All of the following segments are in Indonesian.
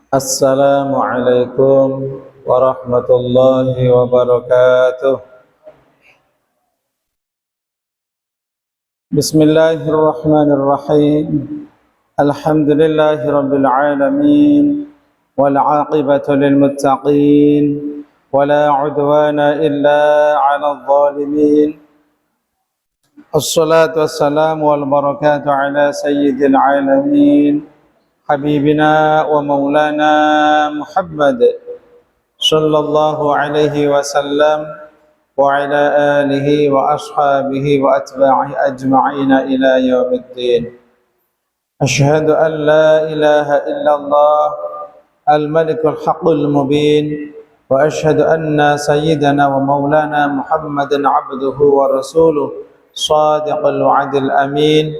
Assalamualaikum warahmatullahi wabarakatuh. Bismillahirrahmanirrahim. Alhamdulillahi rabbil alamin. Wal 'aqibatu lil muttaqin. Wala 'udwana illa 'alal zalimin. Assalatu wassalamu wal barakatuh ala sayyidil alamin. Habibina wa maulana Muhammad sallallahu alaihi wasallam wa ala alihi wa ashabihi wa atba'i ajma'ina ila yaumiddin. Ashhadu an la ilaha illallah al-malikul haqqul mubin wa ashhadu anna sayyidana wa maulana Muhammadan abduhu wa rasuluh sadiqul wa'dil amin.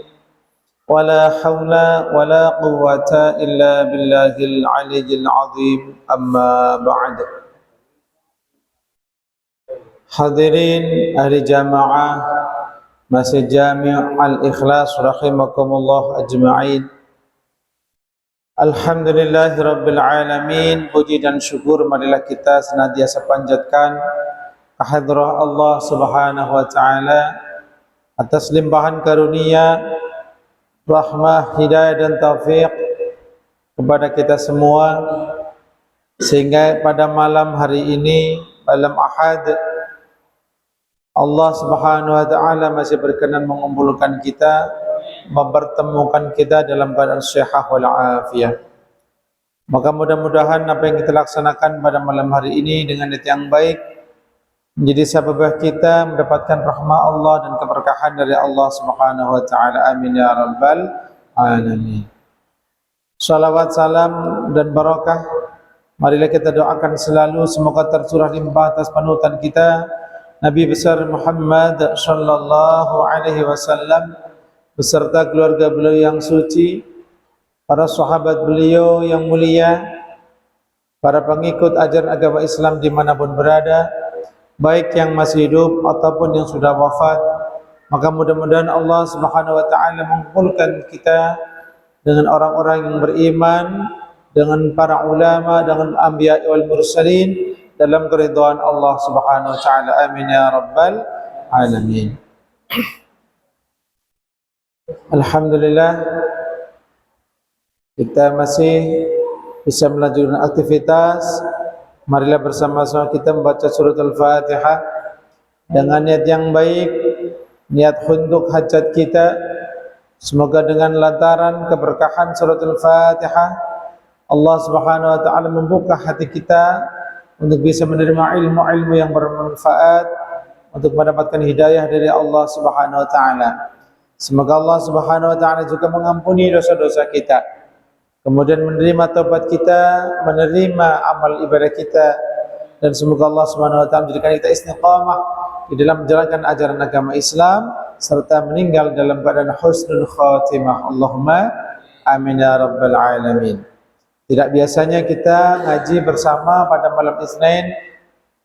ولا حول ولا قوة إلا بالله العلي العظيم أما بعد. Hadirin ahli jamaah Masjid Jami' Al-Ikhlas rahimakumullah ajma'in. Alhamdulillahi rabbil alamin. Puji dan syukur marilah kita senantiasa panjatkan kehadirat Allah Subhanahu wa taala atas limpahan karunia, rahmah, hidayah dan taufik kepada kita semua, sehingga pada malam hari ini, malam Ahad, Allah Subhanahu wa taala masih berkenan mengumpulkan kita, mempertemukan kita dalam keadaan sehat wal afiyah. Maka mudah-mudahan apa yang kita laksanakan pada malam hari ini dengan niat yang baik menjadi sabab kita mendapatkan rahmat Allah dan keberkahan dari Allah Subhanahu wa taala. Amin ya rabbal alamin. Salawat, salam dan barakah marilah kita doakan selalu semoga tercurah limpah atas panutan kita Nabi besar Muhammad sallallahu alaihi wasallam beserta keluarga beliau yang suci, para sahabat beliau yang mulia, para pengikut ajaran agama Islam dimanapun berada, baik yang masih hidup ataupun yang sudah wafat. Maka mudah-mudahan Allah Subhanahu wa taala mengumpulkan kita dengan orang-orang yang beriman, dengan para ulama, dengan anbiya wal mursalin dalam keridhaan Allah Subhanahu wa taala. Amin ya rabbal alamin. Alhamdulillah, kita masih bisa melanjutkan aktivitas. Marilah bersama-sama kita membaca surat Al-Fatihah dengan niat yang baik, niat untuk hajat kita. Semoga dengan lantaran keberkahan surat Al-Fatihah, Allah Subhanahu wa taala membuka hati kita untuk bisa menerima ilmu-ilmu yang bermanfaat, untuk mendapatkan hidayah dari Allah Subhanahu wa taala. Semoga Allah Subhanahu wa taala juga mengampuni dosa-dosa kita, kemudian menerima taubat kita, menerima amal ibadah kita, dan semoga Allah Subhanahu wa taala menjadikan kita istiqamah di dalam menjalankan ajaran agama Islam serta meninggal dalam keadaan husnul khatimah. Allahumma amin ya rabbal alamin. Tidak biasanya kita ngaji bersama pada malam Isnin.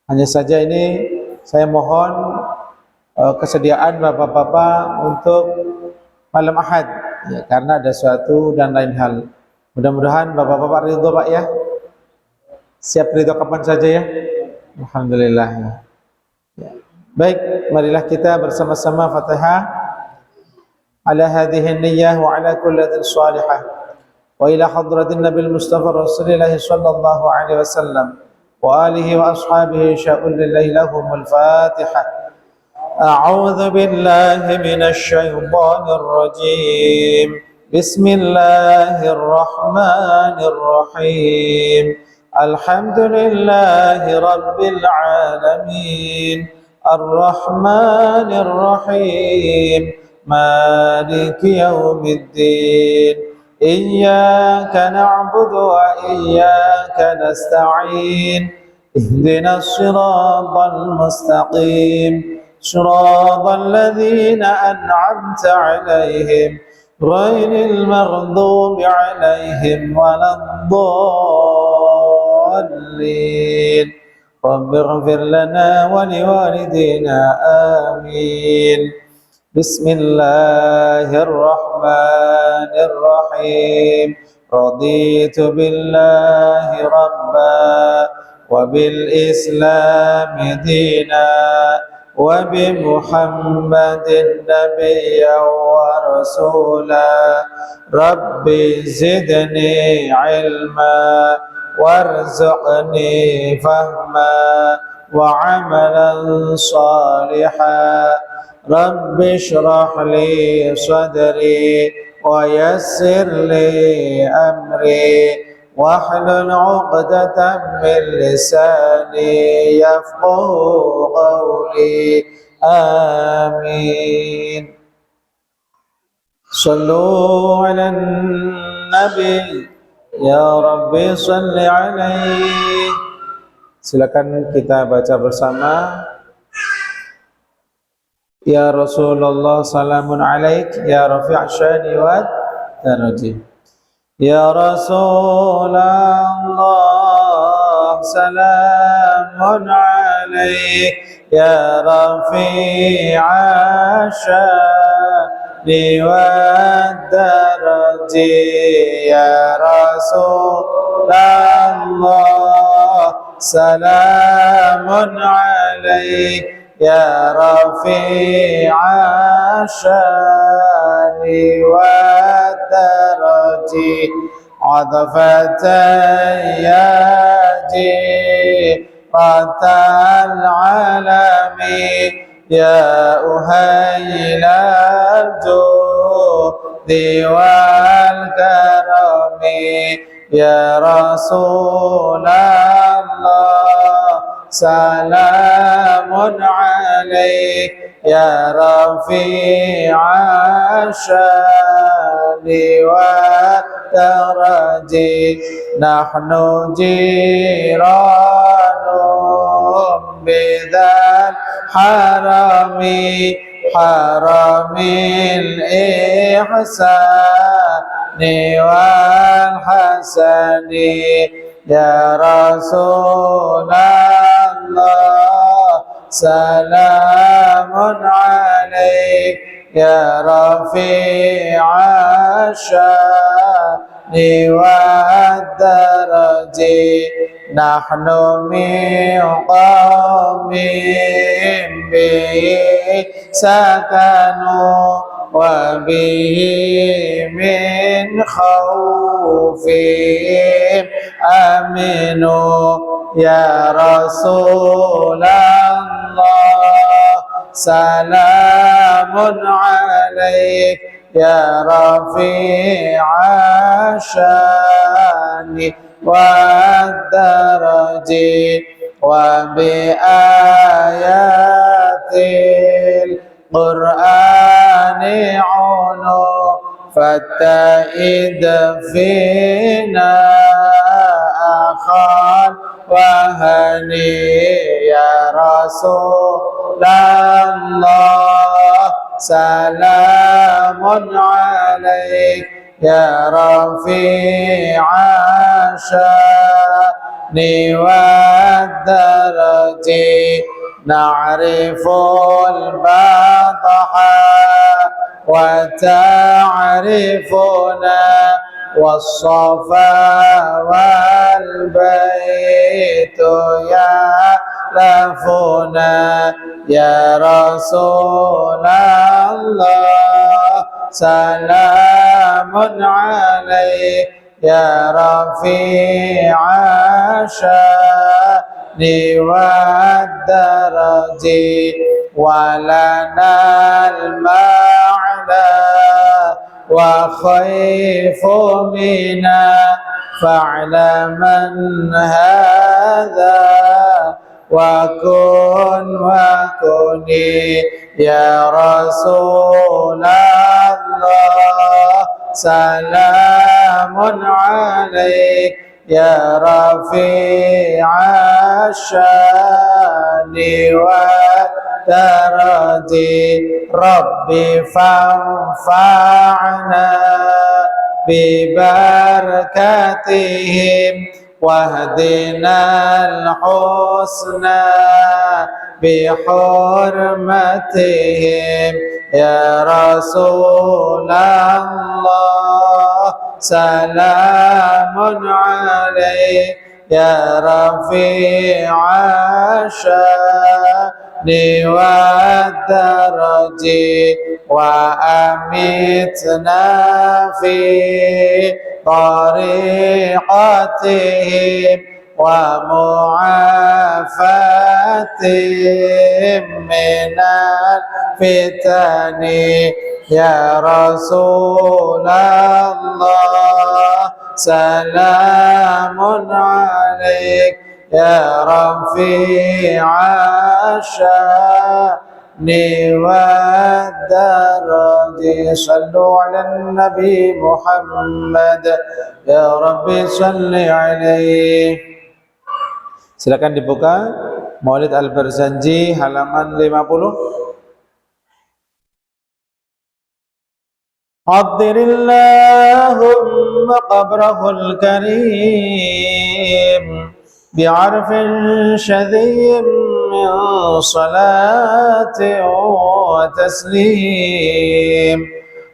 Hanya saja ini saya mohon kesediaan bapak-bapak untuk malam Ahad ya, karena ada suatu dan lain hal. Mudah-mudahan bapak-bapak ridho Pak ya. Siap ridho kapan saja ya. Alhamdulillah ya. Baik, marilah kita bersama-sama Fatihah ala hadhihi niyyah wa ala kulli salihah wa ila hadratin Nabil Mustafa Rasulillah sallallahu alaihi wasallam wa alihi wa ashabihi sya'ul lillahi lahumul Fatihah. A'udzu billahi minasy syaithanir rajim. Bismillahirrahmanirrahim. Alhamdulillahi rabbil alamin. Ar-Rahmanir Rahim. Maliki yaumiddin. Iyyaka na'budu wa iyyaka nasta'in. Ihdinas siratal mustaqim. Siratal ladzina an'amta 'alaihim ghairil maghdubi 'alaihim waladdallin. Rabbighfir lana wa liwalidina amin. Bismillahirrahmanirrahim. رضيت بالله ربا وبالإسلام دينا وبمحمد نبيا ورسولا رب زدني علما وارزقني فهما وعملا صالحا رب اشرح لي صدري ويسر لي أمري واحلل عقدة من لساني يفقه قولي آمين. صلوا على النبي ya Rabbi salli alaihi. Silakan kita baca bersama. Ya Rasulullah salamun alaik ya rafi' syani wa daraji. Ya Rasulullah salamun alaik ya rafi' syani wa daraji. Ya Rasulullah salamun alaik ya rafi'a syani wa daraji. Adfatan ya jiratal alami ya uhailal judi wal karami. Ya Rasulullah salamun alaik ya rafi'a syani wa daraji. Nahnu jiranum bidzal harami haramil ihsani wal hasani. Ya Rasulullah salamun alaik ya rafi'a syani wa daraji. Nahnu min qawmin bihi sakanu wa bihi min khawfihim aminu. Ya Rasulullah salamun alaik ya rafi'a syani wa daraji. Wa bi ayatil Qur'ani unu fattaid fina akhan wahani. Ya Rasulullah salamun alaik ya rafi'a syani wa daraji. Na'riful badaha wa ta'rifuna was-safa wal baitu ya lafuna. Ya Rasulullah salamun alaik ya rafi'a syani wa daraji. Walanal ma'la wa khayfu mina fa'laman hadha wa kun wa kuni. Ya Rasulullah salamun alaik ya rafi'a syani wa daraji. Rabbi fanfa'na bi barakatihim wahdinal husna bi hurmatihim. Ya Rasulullah salamun alaik ya rafi'a sya'ni wa daraji wa amitna fi tariqatihim wa mu'afatihim minal fitani ya Rasulullah salamun alaik ya rafi'a sya'ni wa daraji sallu ala nabi Muhammad ya Rabbi salli alaihi. Silakan dibuka Maulid Al-Barzanji halaman 50. عطر اللهم قبره الكريم بعرف شذي من صلاة وتسليم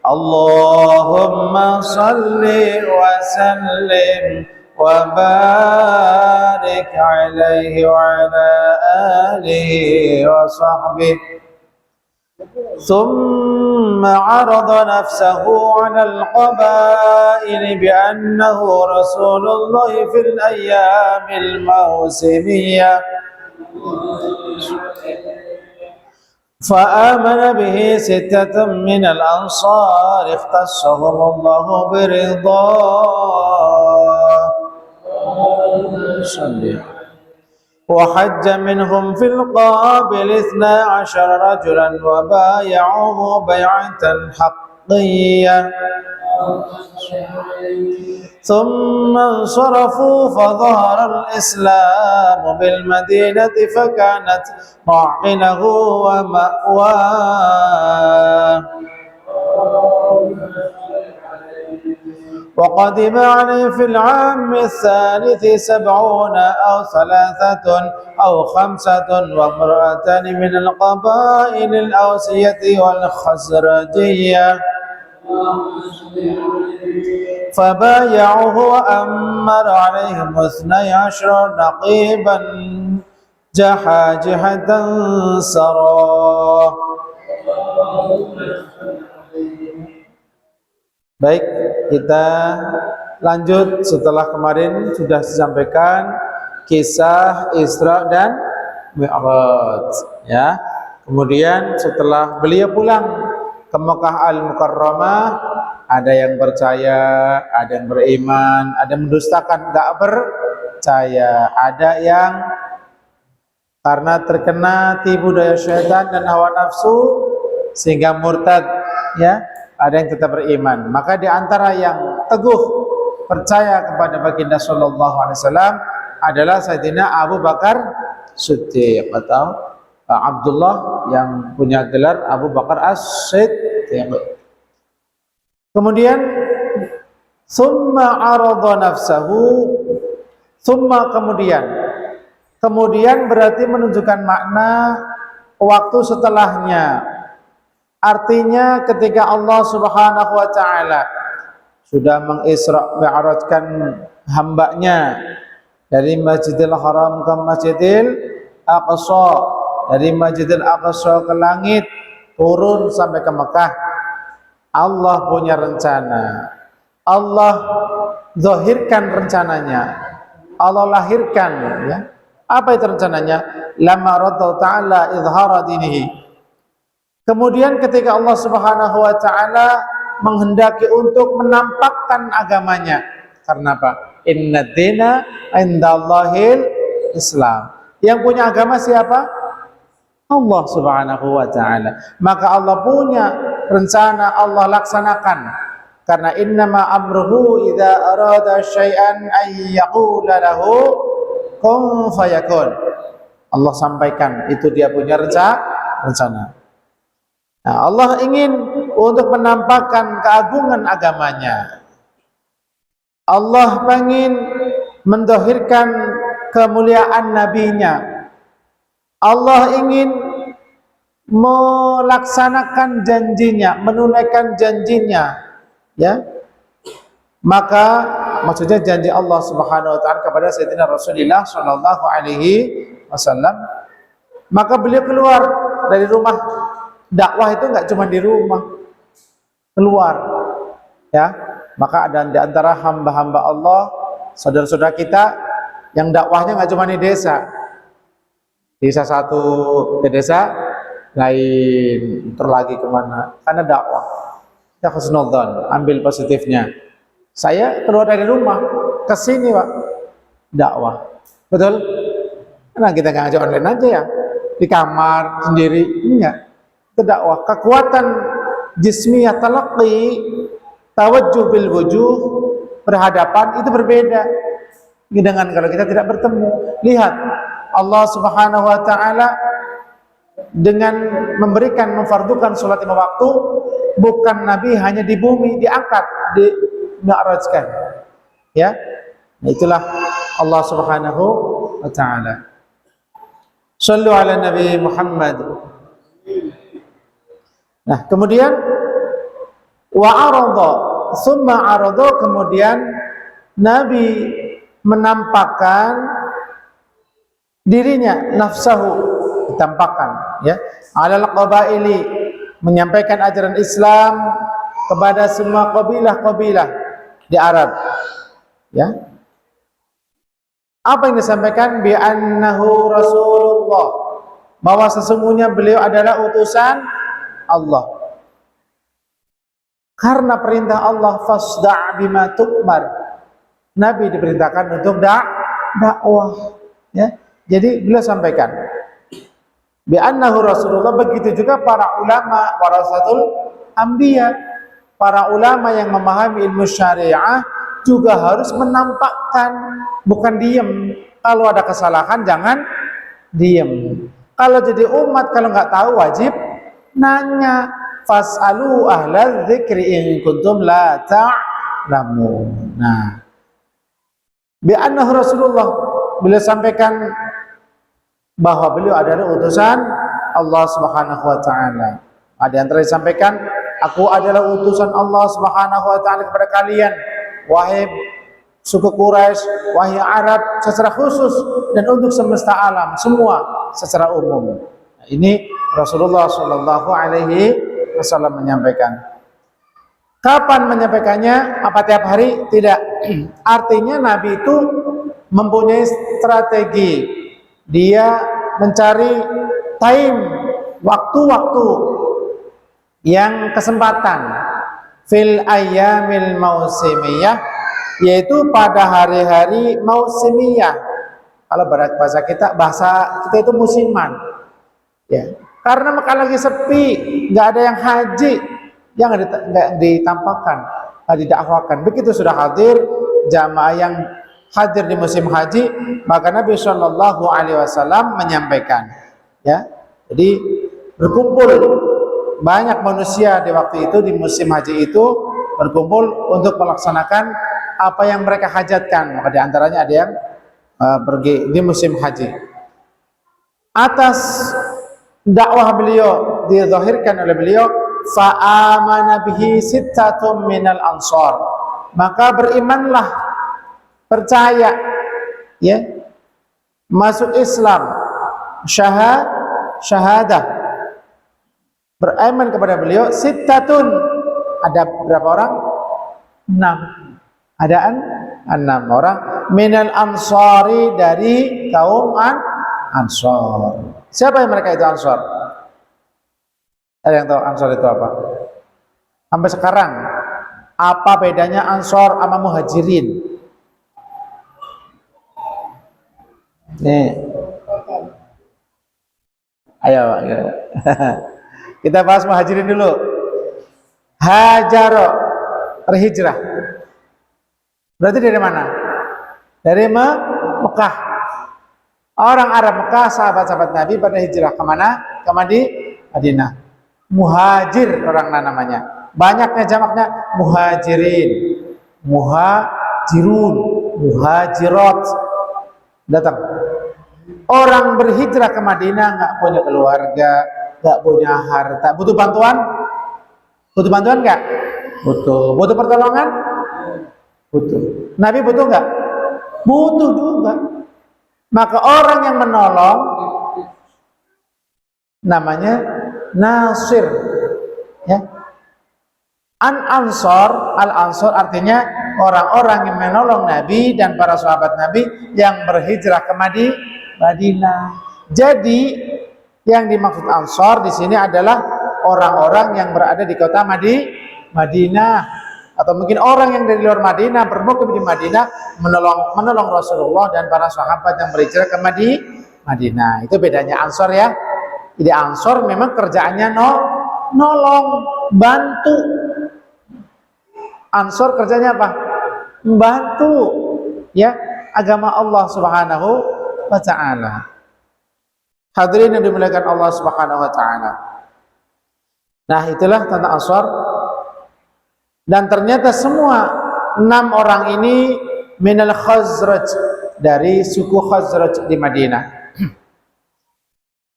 اللهم صل وسلم وبارك عليه وعلى آله وصحبه ثم عرض نفسه على القبائل بأنه رسول الله في الأيام الموسمية فآمن به 6 من الأنصار اختصهم الله برضاه وحج منهم في القابل 12 رجلا وبايعوه بيعة حقية ثم انصرفوا فظهر الإسلام بالمدينة فكانت معقله ومأواه وقدم عليه في العام الثالث 70 أو 3 أو 5 وامرأتان من القبائل الأوسية والخزرجية فبايعوه وأمر عليهم 12 نقيبا جحاجحة سراه. Baik, kita lanjut setelah kemarin sudah disampaikan kisah Isra dan Mi'raj ya. Kemudian setelah beliau pulang ke Mekah Al-Mukarramah, ada yang percaya, ada yang beriman, ada yang mendustakan, enggak percaya, ada yang karena terkena tipu daya syaitan dan hawa nafsu sehingga murtad ya. Ada yang tetap beriman. Maka di antara yang teguh percaya kepada baginda sallallahu alaihi wasallam adalah Sayyidina Abu Bakar Siddiq atau Abdullah yang punya gelar Abu Bakar As-Siddiq. Kemudian summa arada nafsahu, summa kemudian berarti menunjukkan makna waktu setelahnya. Artinya ketika Allah Subhanahu wa taala sudah mengisra mi'rajkan hambanya dari Masjidil Haram ke Masjidil Aqsa, dari Masjidil Aqsa ke langit, turun sampai ke Mekah. Allah punya rencana. Allah zahirkan rencananya. Allah lahirkan ya. Apa itu rencananya? Lamma radda ta'ala izhara dinihi. Kemudian ketika Allah Subhanahu wa taala menghendaki untuk menampakkan agamanya. Karena apa? Inna dina indallahil Islam. Yang punya agama siapa? Allah Subhanahu wa taala. Maka Allah punya rencana, Allah laksanakan. Karena innama amruhu idza arada syai'an ay yaqula lahu kun fayakun. Allah sampaikan itu dia punya rencana. Nah, Allah ingin untuk menampakkan keagungan agamanya. Allah ingin mendahirkan kemuliaan nabinya. Allah ingin melaksanakan janjinya, menunaikan janjinya, ya. Maka maksudnya janji Allah Subhanahu wa taala kepada Sayyidina Rasulullah sallallahu alaihi wasallam, maka beliau keluar dari rumah. Dakwah itu enggak cuma di rumah, keluar. Ya, maka ada di antara hamba-hamba Allah, saudara-saudara kita yang dakwahnya enggak cuma di desa. Desa satu ke desa lain, terlagi kemana? Karena dakwah. Ya husnudzon, ambil positifnya. Saya keluar dari rumah ke sini, Pak, dakwah. Betul? Karena kita nggak ngajak online aja ya, di kamar sendiri, enggak. Itu dakwah. Kekuatan jismiyah talaqi, tawajjuh bil wujuh, berhadapan itu berbeda dengan kalau kita tidak bertemu. Lihat Allah Subhanahu wa taala dengan memfardukan salat 5 waktu, bukan Nabi hanya di bumi, diangkat, mi'rajkan. Ya. Nah, itulah Allah Subhanahu wa taala. Shallu ala Nabi Muhammad. Nah, kemudian wa arada, summa arada, kemudian Nabi menampakkan dirinya, nafsahu, ditampakkan, ya, alal qabaili, menyampaikan ajaran Islam kepada semua kabilah-kabilah di Arab. Ya. Apa yang disampaikan? Bi annahu Rasulullah, bahwa sesungguhnya beliau adalah utusan Allah. Karena perintah Allah, fasda' bima tu'mar. Nabi diperintahkan untuk dakwah, ya. Jadi beliau sampaikan bi annahu Rasulullah. Begitu juga para ulama warasatul anbiya, para ulama yang memahami ilmu syariah juga harus menampakkan, bukan diem. Kalau ada kesalahan jangan diem. Kalau jadi umat, kalau nggak tahu wajib nanya. Fas'alu ahlal dzikri in kuntum la ta'lamun. Nah, bi annahu Rasulullah, beliau sampaikan bahwa beliau adalah utusan Allah Subhanahu wa taala. Ada yang telah disampaikan, aku adalah utusan Allah Subhanahu wa taala kepada kalian, wahai suku Quraisy, wahai Arab secara khusus, dan untuk semesta alam semua secara umum. Nah, ini Rasulullah sallallahu alaihi wasallam menyampaikan. Kapan menyampaikannya? Apa tiap hari? Tidak. Artinya Nabi itu mempunyai strategi. Dia mencari time, waktu-waktu yang kesempatan fil ayyamil mausimiyah, yaitu pada hari-hari mausimiyah. Kalau bahasa kita itu musiman. Ya. Karena Mekah lagi sepi, nggak ada yang haji, yang nggak ditampakkan, nggak didakwakan. Begitu sudah hadir jamaah yang hadir di musim haji, maka Nabi Shallallahu Alaihi Wasallam menyampaikan, ya. Jadi berkumpul banyak manusia di waktu itu, di musim haji itu berkumpul untuk melaksanakan apa yang mereka hajatkan. Maka diantaranya ada yang pergi di musim haji. Atas dakwah beliau dizahirkan oleh beliau, fa'amana bihi sittatum minal ansar, maka berimanlah, percaya, ya, masuk Islam, syahadah, beriman kepada beliau, sittatun, ada berapa orang? 6. Ada 6 orang, minal ansari, dari kaum Ansor. Siapa yang mereka itu Ansor? Ada yang tahu Ansor itu apa? Sampai sekarang, apa bedanya Ansor sama Muhajirin? Nih, ayo. Kita bahas Muhajirin dulu. Hajaro, berhijrah. Berarti dari mana? Dari Mekah. Orang Arab Mekah, sahabat-sahabat Nabi pada hijrah kemana? Ke Madinah. Muhajir orang namanya. Banyaknya jamaknya muhajirin, muhajirun, muhajirat. Datang. Orang berhijrah ke Madinah nggak punya keluarga, nggak punya harta, butuh bantuan? Butuh bantuan nggak? Butuh. Butuh pertolongan? Butuh. Nabi butuh nggak? Butuh juga. Maka orang yang menolong namanya nasir. Ya. Al-Ansor artinya orang-orang yang menolong Nabi dan para sahabat Nabi yang berhijrah ke Madinah. Jadi yang dimaksud Ansor di sini adalah orang-orang yang berada di kota Madinah, atau mungkin orang yang dari luar Madinah bermukim di Madinah menolong Rasulullah dan para sahabat yang berhijrah ke Madinah. Itu bedanya Ansor ya. Jadi Ansor memang kerjaannya nolong, bantu. Ansor kerjanya apa? Membantu ya agama Allah Subhanahu wa taala. Hadirin yang dimuliakan Allah Subhanahu wa taala. Nah, itulah tentang Ansor. Dan ternyata semua 6 orang ini minal Khazraj, dari suku Khazraj di Madinah.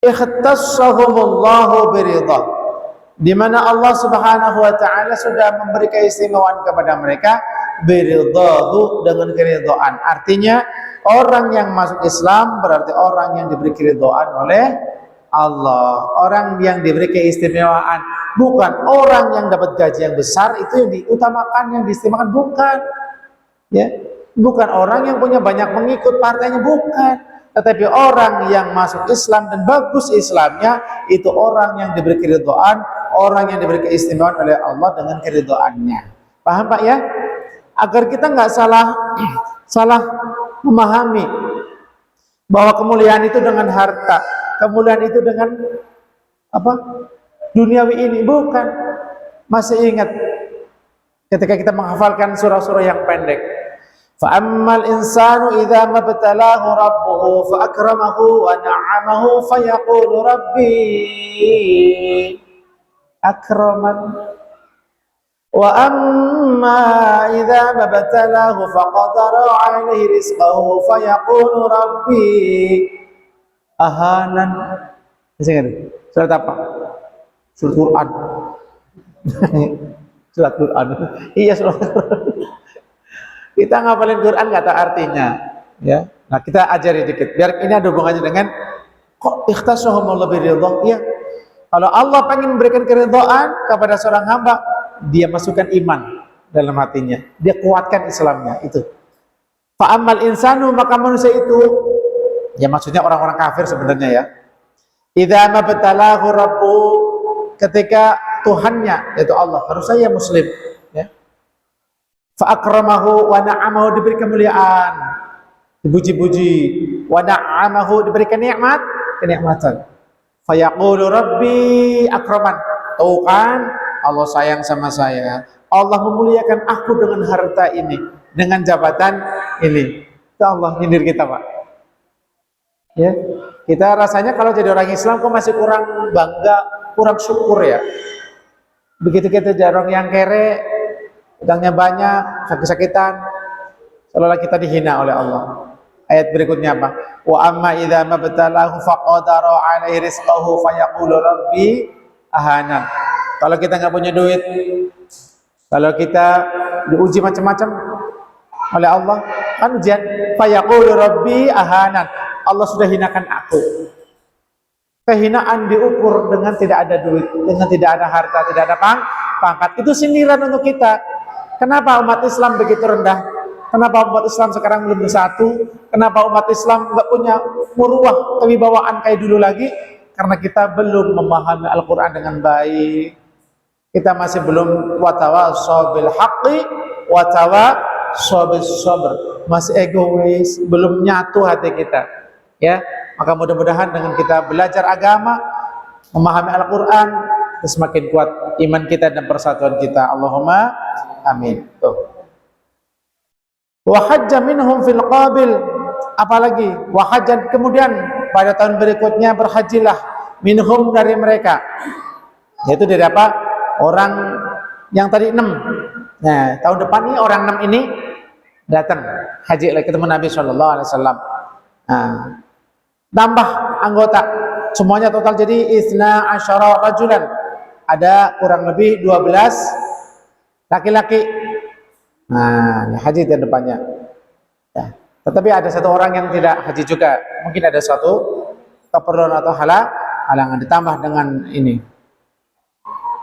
Ikhtassahumullahu biridha, di mana Allah Subhanahu wa taala sudah memberi keistimewaan kepada mereka biridhahu, dengan keridhaan. Artinya orang yang masuk Islam berarti orang yang diberi keridhaan oleh Allah, orang yang diberi keistimewaan, bukan orang yang dapat gaji yang besar itu yang diutamakan, yang diistimewakan, bukan ya, bukan orang yang punya banyak pengikut partainya, bukan. Tetapi orang yang masuk Islam dan bagus Islamnya, itu orang yang diberi keridhaan, orang yang diberi keistimewaan oleh Allah dengan keridhaannya. Paham Pak ya? Agar kita nggak salah memahami bahwa kemuliaan itu dengan harta, kemuliaan itu dengan apa? Duniawi ini, bukan. Masih ingat ketika kita menghafalkan surah-surah yang pendek. فَأَمَّا الْإِنسَانُ إِذَا مَبْتَلَاهُ رَبُّهُ فَأَكْرَمَهُ وَنَعَّمَهُ فَيَقُولُ رَبِّي أَكْرَمَنِ وَأَمَّا إِذَا مَبْتَلَاهُ فَقَدَرَ عَلَيْهِ رِزْقَهُ فَيَقُولُ رَبِّي أَهَانَنِ. Surat apa? Surat Quran. Surat Quran. Iya, surat Quran. Kita ngapalin Quran nggak tahu artinya, ya. Nah, kita ajari dikit, biar ini ada hubungannya dengan kok ikhtasahumullahu biridha. Ya, kalau Allah pengen memberikan keridhaan kepada seorang hamba, dia masukkan iman dalam hatinya, dia kuatkan Islamnya. Itu. Fa'amal insanu, maka manusia itu, ya maksudnya orang-orang kafir sebenarnya ya. Idza mabtalahu rabbu, ketika Tuhannya yaitu Allah, harus saya Muslim, ya. Fa'akramahu wa na'amahu, diberi kemuliaan, dipuji-puji, wa na'amahu, diberikan nikmat, kenikmatan. Fayaqulu rabbi akraman, tuh kan Allah sayang sama saya, Allah memuliakan aku dengan harta ini, dengan jabatan ini. Itu Allah nyindir kita Pak ya. Kita rasanya kalau jadi orang Islam kok masih kurang bangga, kurang syukur ya. Begitu kita jadi orang yang kere, utangnya banyak, sakit-sakitan, seolah-olah kita dihina oleh Allah. Ayat berikutnya apa? Wa amma idza mabtalahu faqadara alaihi rizqahu fayaqulu rabbi ahanan. Kalau kita nggak punya duit, kalau kita diuji macam-macam oleh Allah, kan ujian, fayaqulu rabbi ahanan. Allah sudah hinakan aku. Kehinaan diukur dengan tidak ada duit, dengan tidak ada harta, tidak ada pangkat. Itu sindiran untuk kita. Kenapa umat Islam begitu rendah? Kenapa umat Islam sekarang belum bersatu? Kenapa umat Islam nggak punya muruah, kewibawaan kayak dulu lagi? Karena kita belum memahami Al-Quran dengan baik. Kita masih belum watawassaw bil haqqi watawassaw bis sabr. Masih egois, belum nyatu hati kita. Ya, maka mudah-mudahan dengan kita belajar agama, memahami Al-Quran, semakin kuat iman kita dan persatuan kita. Allahumma amin. Wa hajja minhum fil qabil, apalagi wa hajjan, kemudian pada tahun berikutnya berhajilah minhum, dari mereka, yaitu dari apa? Orang yang tadi 6. Nah, tahun depan ini orang 6 ini datang haji lagi ketemu Nabi sallallahu alaihi wasallam. Nah, tambah anggota, semuanya total jadi 12 rajulan. Ada kurang lebih 12 laki-laki. Nah, ini haji tahun depannya. Ya. Tetapi ada satu orang yang tidak haji juga. Mungkin ada suatu keperluan atau halangan ditambah dengan ini.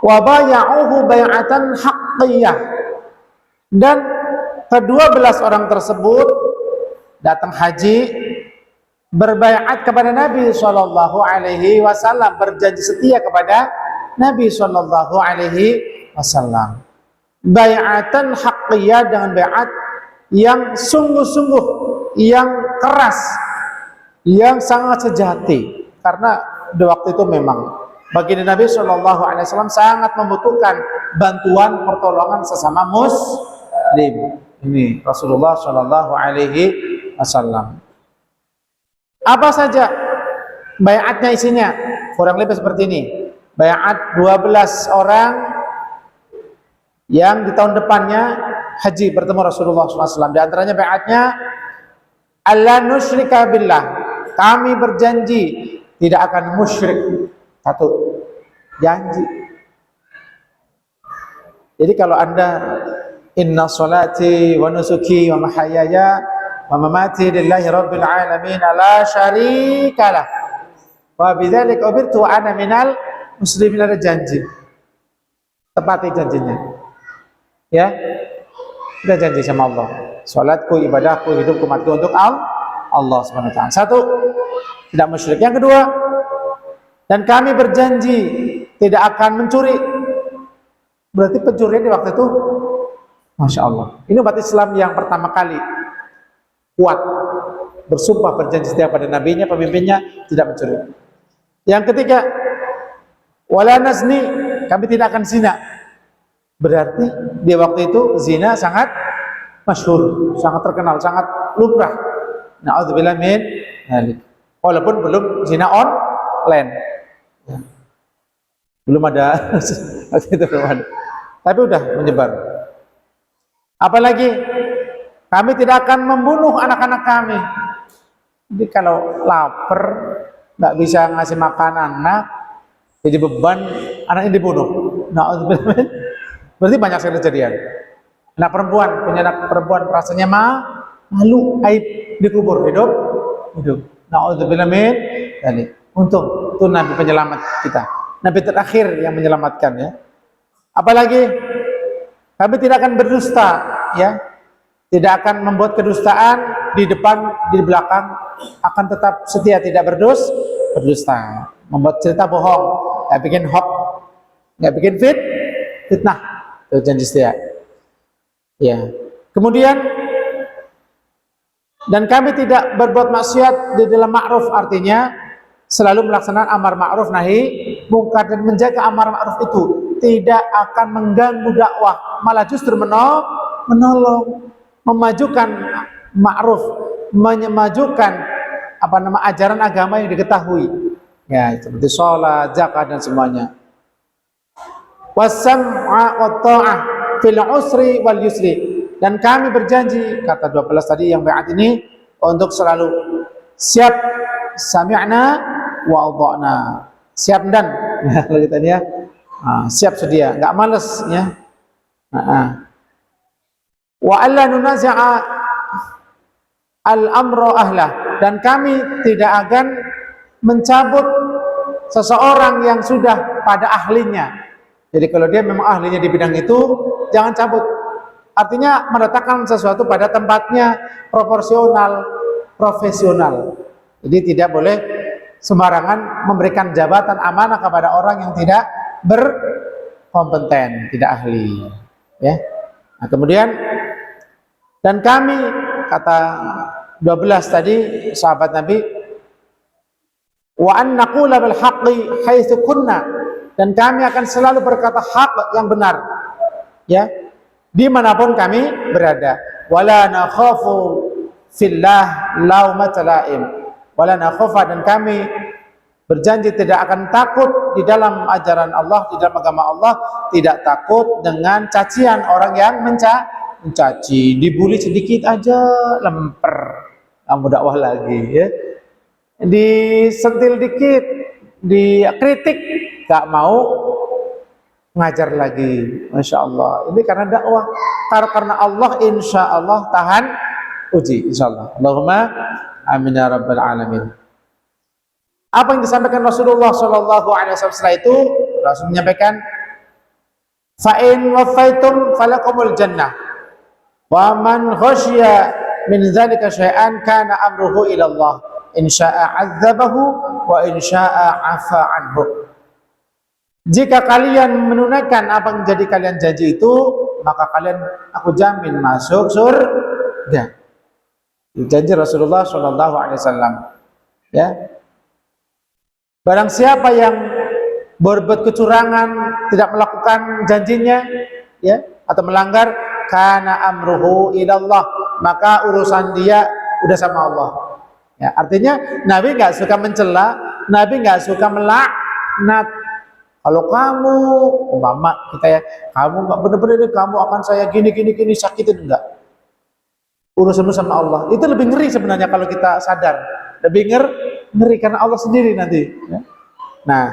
Wa bay'uhu bai'atan haqqiyah. Dan kedua belas orang tersebut datang haji berbaiat kepada Nabi Shallallahu Alaihi Wasallam, berjanji setia kepada Nabi Shallallahu Alaihi Wasallam. Baiatan haqqiyah, dengan baiat yang sungguh-sungguh, yang keras, yang sangat sejati. Karena di waktu itu memang baginda Nabi Shallallahu Alaihi Wasallam sangat membutuhkan bantuan pertolongan sesama muslim. Ini Rasulullah Shallallahu Alaihi Wasallam. Apa saja baiatnya isinya? Kurang lebih seperti ini. Baiat 12 orang yang di tahun depannya haji bertemu Rasulullah SAW. Di antaranya baiatnya, alla nusyrika billah, kami berjanji tidak akan musyrik. Satu, janji. Jadi kalau Anda inna salati wa nusuki wa mahayaya wa mamati lillahi rabbil alamin la syarikalah wa bidzalika umirtu wa ana minal muslimin, ada janji. Tepati janjinya. Ya, kita janji sama Allah. Salatku, ibadahku, hidupku, matiku untuk Allah Subhanahu wa taala. Satu, tidak musyrik. Yang kedua, dan kami berjanji tidak akan mencuri. Berarti pencurian di waktu itu, Masya Allah. Ini umat Islam yang pertama kali kuat bersumpah berjanji setia pada nabinya, pemimpinnya, tidak mencuri. Yang ketiga, wala nazni, kami tidak akan zina. Berarti di waktu itu zina sangat masyhur, sangat terkenal, sangat lumrah. Na'udzubillah min dzalik. Walaupun belum zina online. Ya. Belum ada waktu itu belum ada. Tapi udah menyebar. Apalagi kami tidak akan membunuh anak-anak kami. Jadi kalau lapar nggak bisa ngasih makan anak, jadi beban anaknya dibunuh. Na'udzubillah. Berarti banyak sekali kejadian. Anak perempuan, punya anak perempuan rasanya malu, aib, dikubur hidup. Na'udzubillah min dzalik. Untung itu Nabi penyelamat kita, Nabi terakhir yang menyelamatkan, ya. Apalagi kami tidak akan berdusta, ya, tidak akan membuat kedustaan di depan, di belakang, akan tetap setia, tidak berdusta, membuat cerita bohong, nggak bikin hoax, nggak bikin fitnah. Itu janji setia. Ya. Kemudian, dan kami tidak berbuat maksiat di dalam ma'ruf, artinya selalu melaksanakan amar ma'ruf nahi mungkar, dan menjaga amar ma'ruf itu tidak akan mengganggu dakwah, malah justru menolong, memajukan ma'ruf, memajukan ajaran agama yang diketahui. Ya, seperti sholat, zakat dan semuanya. Wasam'a wa ta'ah fil usri wal yusri, dan kami berjanji, kata 12 tadi yang baiat ini, untuk selalu siap, sami'na wa adha'na, siap dan kalau kita ya, siap sedia, nggak males, ya. Wa alla nunazi'a al-amra ahlah, dan kami tidak akan mencabut seseorang yang sudah pada ahlinya. Jadi kalau dia memang ahlinya di bidang itu, jangan cabut. Artinya meletakkan sesuatu pada tempatnya, proporsional, profesional. Jadi tidak boleh sembarangan memberikan jabatan amanah kepada orang yang tidak berkompeten, tidak ahli. Ya. Nah, kemudian, dan kami, kata 12 tadi sahabat Nabi, wa an naqula bil haqqi haitsu kunna, dan kami akan selalu berkata hak yang benar, ya, dimanapun kami berada. Wala nakhafu fillah laumata laim, wala nakhafa, dan kami berjanji tidak akan takut di dalam ajaran Allah, di dalam agama Allah, tidak takut dengan cacian orang yang mencaci. Dibully sedikit aja lemper, kamu dakwah lagi, ya. Disentil dikit, dikritik, gak mau ngajar lagi. Masya Allah. Ini karena dakwah. Karena Allah insya Allah tahan uji. Insya Allah. Allahumma amin ya rabbal alamin. Apa yang disampaikan Rasulullah SAW setelah itu? Rasul menyampaikan, fa'in wafaitum falakumul jannah, wa man khasya min dzalika syai'an kana amruhu ila Allah. In syaa'a 'adzabahu wa in syaa'a 'afa 'anhu. Jika kalian menunaikan apa yang jadi kalian janji itu, maka kalian aku jamin masuk surga. Janji Rasulullah SAW. Ya. Barang siapa yang berbuat kecurangan, tidak melakukan janjinya, ya, atau melanggar, kana amruhu ilallah, maka urusan dia udah sama Allah. Ya, artinya Nabi nggak suka mencela, Nabi nggak suka melaknat. Kalau kamu, umpama kita ya, kamu nggak benar-benar kamu akan saya gini sakitin, enggak. Urusanmu sama Allah. Itu lebih ngeri sebenarnya kalau kita sadar. Lebih ngeri karena Allah sendiri nanti. Ya. Nah,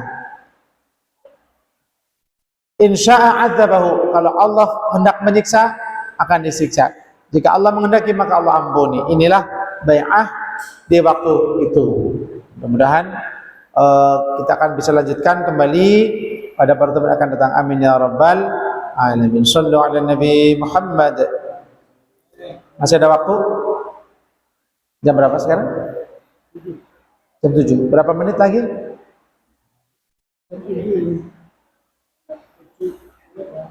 insya'a adzabahu, kalau Allah hendak menyiksa akan disiksa. Jika Allah menghendaki maka Allah ampuni. Inilah bai'ah di waktu itu. Mudah-mudahan kita akan bisa lanjutkan kembali pada pertemuan akan datang. Amin ya rabbal alamin. Shallu ala Nabi Muhammad. Masih ada waktu? Jam berapa sekarang? Jam 7. Berapa menit lagi?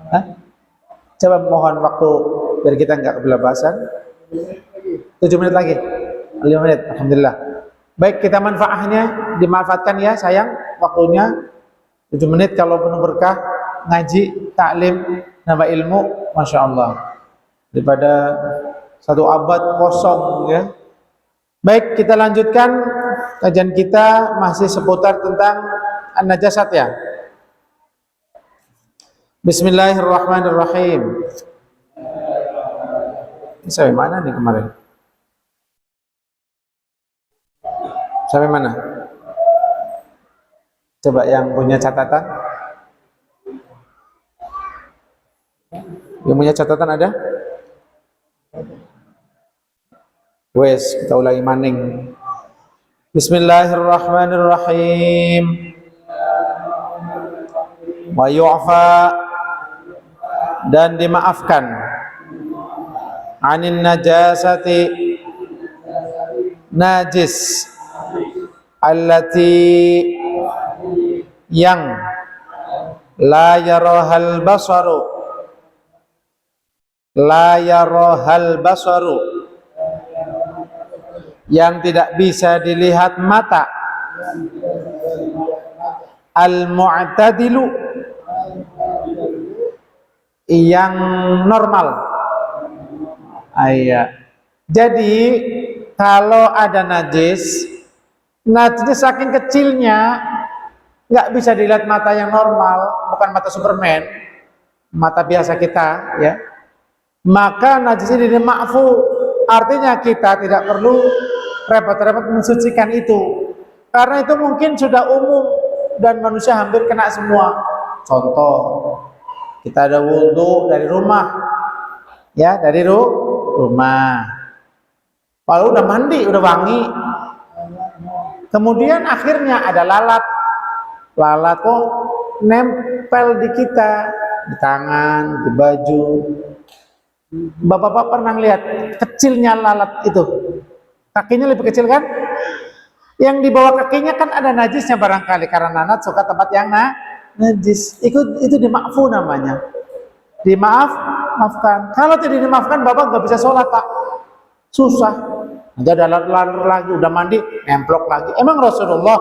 Hah? Coba mohon waktu biar kita nggak kebablasan. 7 menit lagi. 5 menit. Alhamdulillah. Baik, kita manfaatnya dimanfaatkan ya sayang waktunya. 7 menit kalau penuh berkah, ngaji, taklim, nambah ilmu, Masya Allah. Daripada 1 abad kosong ya. Baik, kita lanjutkan kajian kita masih seputar tentang an-najasat ya. Bismillahirrahmanirrahim. Sampai mana nih kemarin? Sampai mana? Coba yang punya catatan. Yang punya catatan ada? Wes, kita ulangi maning. Bismillahirrahmanirrahim. Wa yu'fa, dan dimaafkan, anin najasati, najis, allati, yang la yarahal basaru, la yarahal basaru, yang tidak bisa dilihat mata, al-mu'tadilu, yang normal. Iya. Jadi kalau ada najisnya saking kecilnya nggak bisa dilihat mata yang normal, bukan mata Superman, mata biasa kita, ya. Maka najis ini ma'fu, artinya kita tidak perlu repot-repot mensucikan itu, karena itu mungkin sudah umum dan manusia hampir kena semua. Contoh, kita ada wudhu dari rumah, ya, dari rumah. Kalau udah mandi, udah wangi, kemudian akhirnya ada lalat kok nempel di kita, di tangan, di baju. Bapak-bapak pernah lihat kecilnya lalat itu? Kakinya lebih kecil kan? Yang di bawah kakinya kan ada najisnya barangkali, karena lalat suka tempat yang najis. Itu dimaafkan namanya. Dimaafkan. Kalau tidak dimaafkan, bapak nggak bisa sholat, Pak. Susah. Nanti ada lalat lagi, udah mandi, nemplok lagi. Emang Rasulullah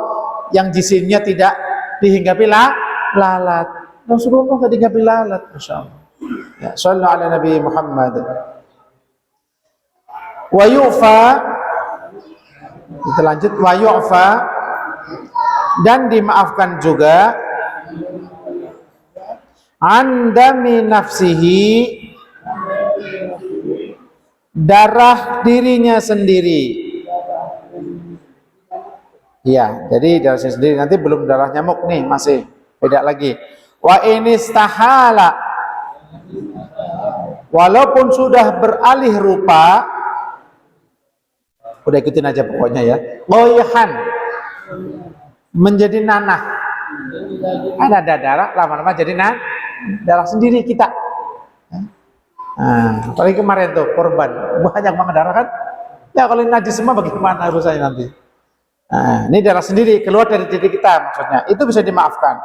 yang jisimnya tidak dihinggapi lalat? Rasulullah nggak dihinggapi lalat, Masya Allah. Ya, sallu ala Nabi Muhammad. Wa yu'fa, kita lanjut. Wa yu'fa, dan dimaafkan juga an dami nafsihi, darah dirinya sendiri. Ya, jadi darah sendiri, nanti belum darah nyamuk nih, masih beda lagi. Wa inistahala, walaupun sudah beralih rupa, udah ikutin aja pokoknya ya. Goyahan, menjadi nanah. Ada darah, lama-lama jadi darah sendiri kita. Nah, apalagi kemarin tuh korban banyak banget darah kan? Ya kalau ini najis semua bagaimana urusannya nanti? Nah, ini darah sendiri keluar dari diri kita maksudnya. Itu bisa dimaafkan.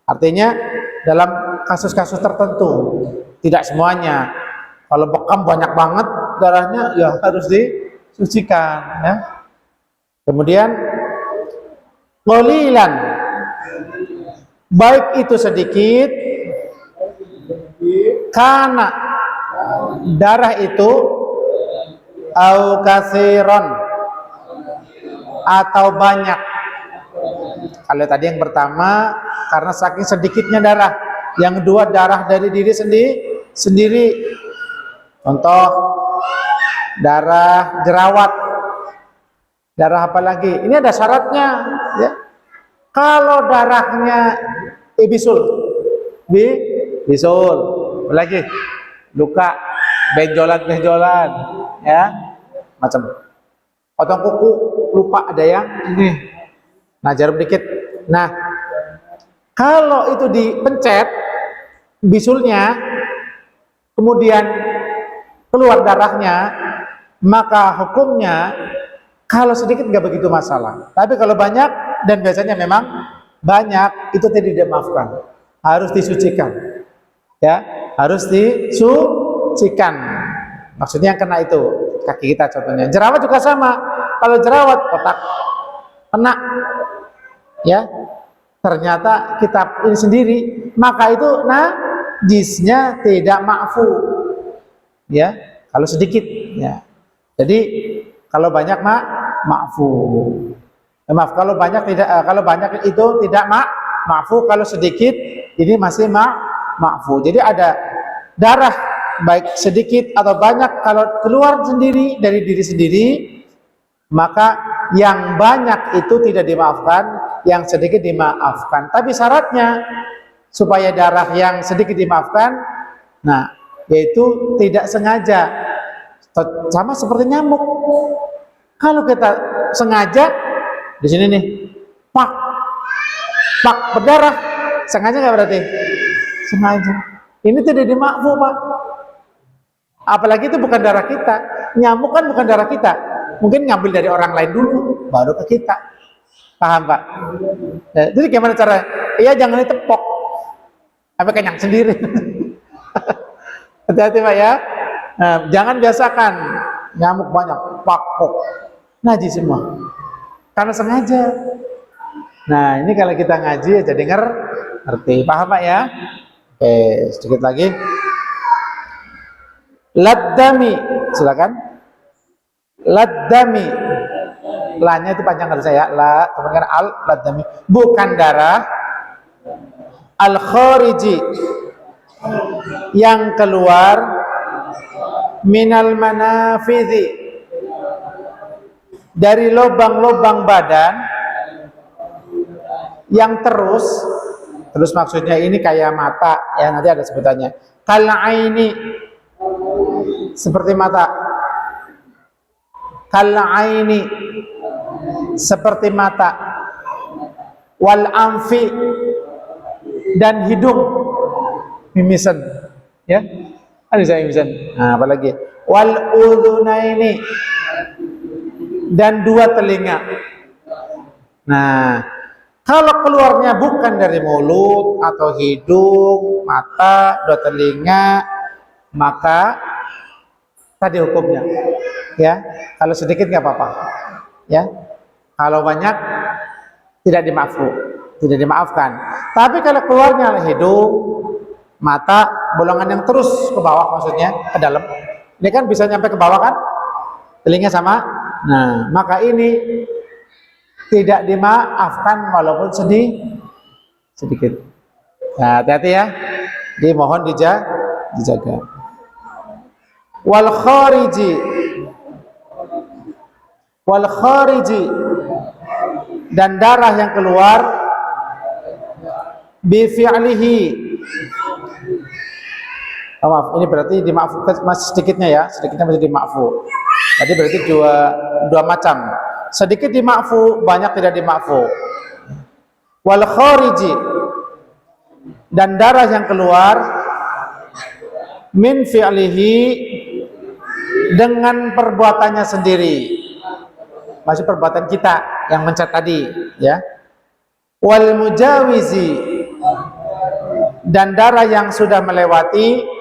Artinya dalam kasus-kasus tertentu, tidak semuanya. Kalau bekam banyak banget darahnya, ya harus disucikan. Ya. Kemudian qalilan, baik itu sedikit, karena darah itu au kasiron, atau banyak. Kalau tadi yang pertama karena saking sedikitnya darah, yang kedua darah dari diri sendiri. Contoh darah jerawat, darah apa lagi? Ini ada syaratnya ya. Kalau darahnya bisul, bisul, lagi luka, benjolan ya, macam potong kuku lupa ada yang ini, nah jarum dikit. Nah kalau itu dipencet bisulnya kemudian keluar darahnya, maka hukumnya kalau sedikit nggak begitu masalah, tapi kalau banyak, dan biasanya memang banyak, itu tidak dimaafkan, harus disucikan ya, harus disucikan. Maksudnya yang kena itu kaki kita contohnya. Jerawat juga sama. Kalau jerawat kotak kena ya, ternyata kita ini sendiri, maka itu najisnya tidak ma'fu ya, kalau sedikit ya. Jadi kalau banyak ma'fu. Maaf, kalau banyak tidak, kalau banyak itu tidak ma'fu, kalau sedikit ini masih ma'fu. Jadi ada darah baik sedikit atau banyak, kalau keluar sendiri dari diri sendiri, maka yang banyak itu tidak dimaafkan, yang sedikit dimaafkan. Tapi syaratnya supaya darah yang sedikit dimaafkan, nah yaitu tidak sengaja, sama seperti nyamuk. Kalau kita sengaja di sini nih, pak berdarah, sengaja nggak berarti? Sengaja. Ini tidak dimaafkan, Pak. Apalagi itu bukan darah kita. Nyamuk kan bukan darah kita. Mungkin ngambil dari orang lain dulu, baru ke kita. Paham, Pak? Jadi gimana cara? Iya, jangan ditepok. Sampai kenyang sendiri. Hati-hati, Pak ya. Nah, jangan biasakan nyamuk banyak, pakok, najis semua. Karena sengaja. Nah, ini kalau kita ngaji aja denger, ngerti. Paham, Pak ya? Oke, sedikit lagi. Laddami, silakan. Laddami, la-nya itu panjang harus saya. La, kemudian al, laddami. Bukan darah. Al-khariji, yang keluar minal manafidhi, dari lubang-lubang badan, yang terus maksudnya ini kayak mata ya, nanti ada sebutannya. Kal'aini, seperti mata. Kal'aini, seperti mata. Wal anfi, dan hidung, mimisan ya, ada saya mimisan. Nah, apalagi wal udhunaini, dan dua telinga. Nah, kalau keluarnya bukan dari mulut atau hidung, mata, dua telinga, maka tadi hukumnya ya. Kalau sedikit nggak apa-apa ya, kalau banyak tidak dimaafkan. Tapi kalau keluarnya hidung, mata, bolongan yang terus ke bawah, maksudnya ke dalam, ini kan bisa nyampe ke bawah kan, telinga sama. Nah, maka ini tidak dimaafkan walaupun sedikit. Nah, hati-hati ya, dimohon dijaga. Wal khariji, dan darah yang keluar bi fi'lihi. Oh, maaf, ini berarti dimaafkan masih sedikitnya ya, sedikitnya masih dimaafu. Tadi berarti dua macam. Sedikit dimaafu, banyak tidak dimaafu. Wal khariji, dan darah yang keluar min fi'lihi, dengan perbuatannya sendiri. Masih perbuatan kita yang mencat tadi, ya. Wal mujawizi, dan darah yang sudah melewati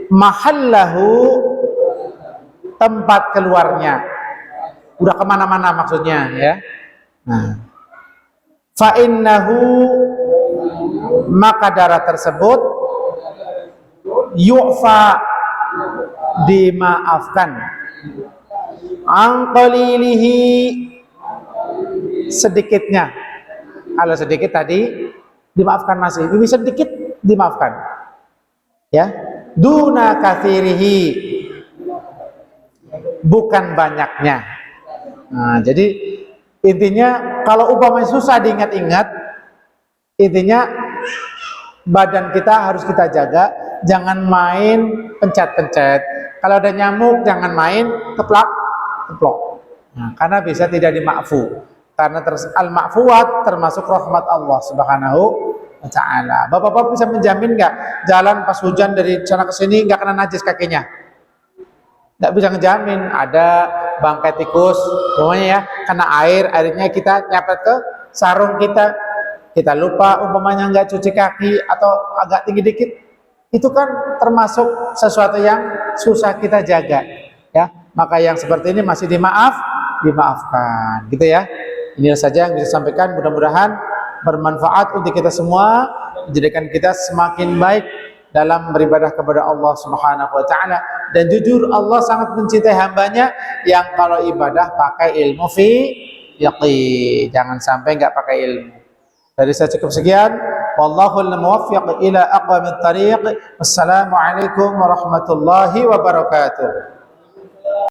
mahallahu, tempat keluarnya, udah kemana-mana maksudnya, ya. Nah, fa innahu, maka darah tersebut yu'fa, dimaafkan, an qalilihi, sedikitnya. Kalau sedikit tadi dimaafkan, masih ini sedikit dimaafkan, ya. Duna kathirihi, bukan banyaknya. Nah, jadi intinya kalau umpamanya susah diingat-ingat, intinya badan kita harus kita jaga, jangan main pencet-pencet. Kalau ada nyamuk jangan main teplok. Nah, karena bisa tidak dimaafu. Karena al-ma'fuwat termasuk rahmat Allah Subhanahu wa ta'ala. Bapak-bapak bisa menjamin nggak jalan pas hujan dari sana ke sini nggak kena najis kakinya? Nggak bisa ngejamin. Ada bangkai tikus, pokoknya ya, kena airnya kita nyapet ke sarung kita lupa umpamanya nggak cuci kaki atau agak tinggi dikit, itu kan termasuk sesuatu yang susah kita jaga, ya. Maka yang seperti ini masih dimaafkan, gitu ya. Ini saja yang bisa sampaikan, mudah-mudahan bermanfaat untuk kita semua, menjadikan kita semakin baik dalam beribadah kepada Allah Subhanahu wa ta'ala. Dan jujur, Allah sangat mencintai hambanya yang kalau ibadah pakai ilmu yaqin, jangan sampai nggak pakai ilmu. Dari saya cukup sekian. Wallahul muwaffiq ila aqwamit thariq. Wassalamualaikum warahmatullahi wabarakatuh.